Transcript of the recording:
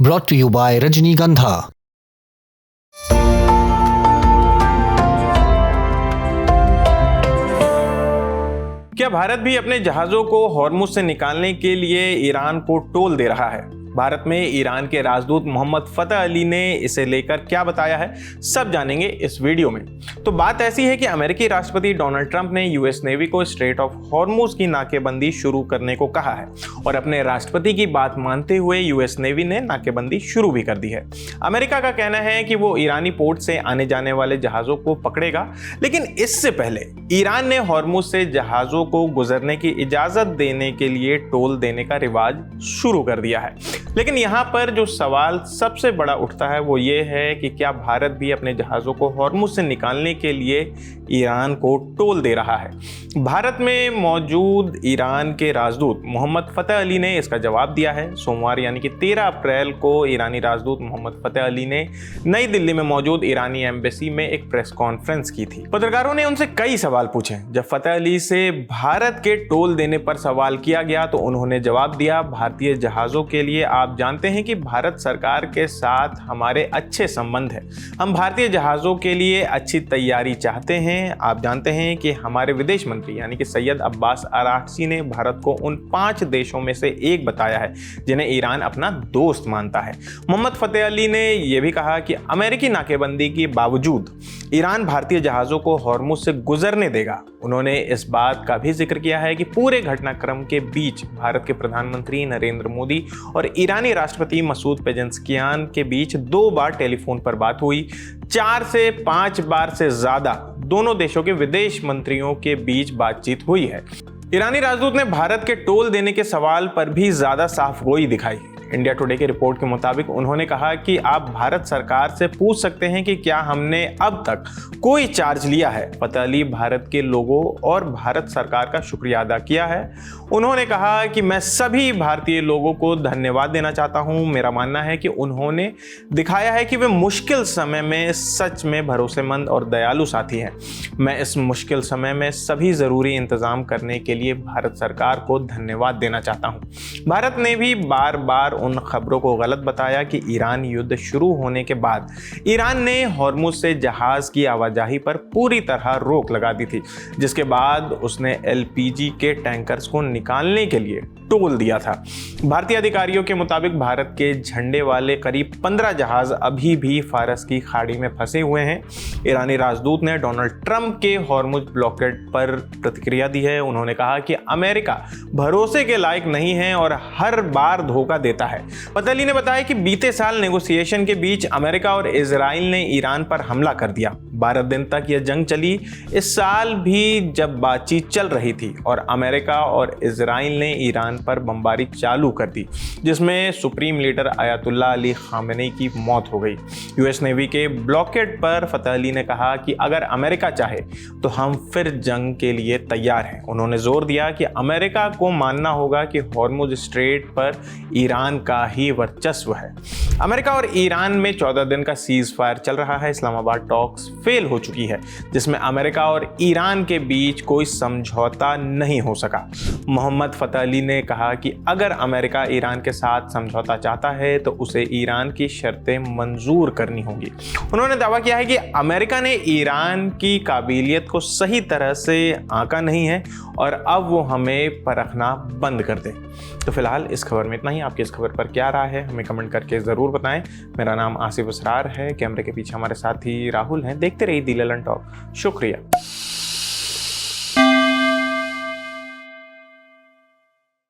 brought to you by Rajnigandha। क्या भारत भी अपने जहाजों को हॉर्मुज से निकालने के लिए ईरान को टोल दे रहा है? भारत में ईरान के राजदूत मोहम्मद फतह अली ने इसे लेकर क्या बताया है, सब जानेंगे इस वीडियो में। तो बात ऐसी है कि अमेरिकी राष्ट्रपति डोनाल्ड ट्रंप ने यूएस नेवी को स्ट्रेट ऑफ हॉर्मुज की नाकेबंदी शुरू करने को कहा है और अपने राष्ट्रपति की बात मानते हुए यूएस नेवी ने नाकेबंदी शुरू भी कर दी है। अमेरिका का कहना है कि वो ईरानी पोर्ट से आने जाने वाले जहाजों को पकड़ेगा, लेकिन इससे पहले ईरान ने हॉर्मुज से जहाजों को गुजरने की इजाजत देने के लिए टोल देने का रिवाज शुरू कर दिया है। लेकिन यहाँ पर जो सवाल सबसे बड़ा उठता है वो ये है कि क्या भारत भी अपने जहाज़ों को हॉर्मुज से निकालने के लिए ईरान को टोल दे रहा है? भारत में मौजूद ईरान के राजदूत मोहम्मद फतह अली ने इसका जवाब दिया है। सोमवार यानी कि 13 अप्रैल को ईरानी राजदूत मोहम्मद फतह अली ने नई दिल्ली में मौजूद ईरानी एम्बेसी में एक प्रेस कॉन्फ्रेंस की थी। पत्रकारों ने उनसे कई सवाल पूछे। जब फतह अली से भारत के टोल देने पर सवाल किया गया तो उन्होंने जवाब दिया, भारतीय जहाज़ों के लिए आप जानते हैं कि भारत सरकार के साथ हमारे अच्छे संबंध है। हम भारतीय जहाज़ों के लिए अच्छी तैयारी चाहते हैं। आप जानते हैं कि हमारे विदेश मंत्री यानी कि सैयद अब्बास अरागची ने भारत को उन 5 देशों में से एक बताया है जिन्हें ईरान अपना दोस्त मानता है। मोहम्मद फतह अली ने यह भी कहा कि अमेरिकी नाकेबंदी के बावजूद ईरान भारतीय जहाज़ों को हॉर्मुज से गुजरने देगा। उन्होंने इस बात का भी जिक्र किया है कि पूरे घटनाक्रम के बीच भारत के प्रधानमंत्री नरेंद्र मोदी और ईरानी राष्ट्रपति मसूद पेजेश्कियान के बीच 2 बार टेलीफोन पर बात हुई। 4 से 5 बार से ज्यादा दोनों देशों के विदेश मंत्रियों के बीच बातचीत हुई है। ईरानी राजदूत ने भारत के टोल देने के सवाल पर भी ज्यादा साफगोई दिखाई। इंडिया टुडे के रिपोर्ट के मुताबिक उन्होंने कहा कि आप भारत सरकार से पूछ सकते हैं कि क्या हमने अब तक कोई चार्ज लिया है। फतह अली भारत के लोगों और भारत सरकार का शुक्रिया अदा किया है। उन्होंने कहा कि मैं सभी भारतीय लोगों को धन्यवाद देना चाहता हूं। मेरा मानना है कि उन्होंने दिखाया है कि वे मुश्किल समय में सच में भरोसेमंद और दयालु साथी हैं। मैं इस मुश्किल समय में सभी ज़रूरी इंतजाम करने के लिए भारत सरकार को धन्यवाद देना चाहता हूं। भारत ने भी बार बार उन खबरों को गलत बताया कि ईरान युद्ध शुरू होने के बाद ईरान ने हॉर्मुज से जहाज की आवाजाही पर पूरी तरह रोक लगा दी थी, जिसके बाद उसने एलपीजी के टैंकर्स को निकालने के लिए टोल दिया था। भारतीय अधिकारियों के मुताबिक भारत के झंडे वाले करीब 15 जहाज अभी भी फारस की खाड़ी में फंसे हुए हैं। ईरानी राजदूत ने डोनाल्ड ट्रंप के हॉर्मुज ब्लॉकेड पर प्रतिक्रिया दी है। उन्होंने कहा कि अमेरिका भरोसे के लायक नहीं है और हर बार धोखा देता है। फतह अली ने बताया कि बीते साल नेगोशिएशन के बीच अमेरिका और इजराइल ने ईरान पर हमला कर दिया। 12 दिन तक यह जंग चली। इस साल भी जब बातचीत चल रही थी और अमेरिका और इजराइल ने ईरान पर बमबारी चालू कर दी, जिसमें supreme leader Ayatollah Ali Khamenei की मौत हो गई। यूएस नेवी के ब्लॉकेड पर फतह अली ने कहा कि अगर अमेरिका चाहे तो हम फिर जंग के लिए तैयार हैं। उन्होंने जोर दिया कि अमेरिका को मानना होगा कि हॉर्मुज स्ट्रेट पर ईरान का ही वर्चस्व है। अमेरिका और ईरान में 14 दिन का सीज फायर चल रहा है। इस्लामाबाद टॉक्स फेल हो चुकी है, जिसमें अमेरिका और ईरान के बीच कोई समझौता नहीं हो सका। मोहम्मद फतह अली ने कहा कि अगर अमेरिका ईरान के साथ समझौता चाहता है तो उसे ईरान की शर्तें मंजूर करनी होंगी। उन्होंने दावा किया है कि अमेरिका ने ईरान की काबिलियत को सही तरह से आंका नहीं है और अब वो हमें परखना बंद कर दे। तो फिलहाल इस खबर में इतना ही। आपकी इस खबर पर क्या राय है हमें कमेंट करके ज़रूर बताएं। मेरा नाम आसिफ असरार है, कैमरे के पीछे हमारे साथी राहुल हैं। देखते रहिए दी ललन टॉक। शुक्रिया।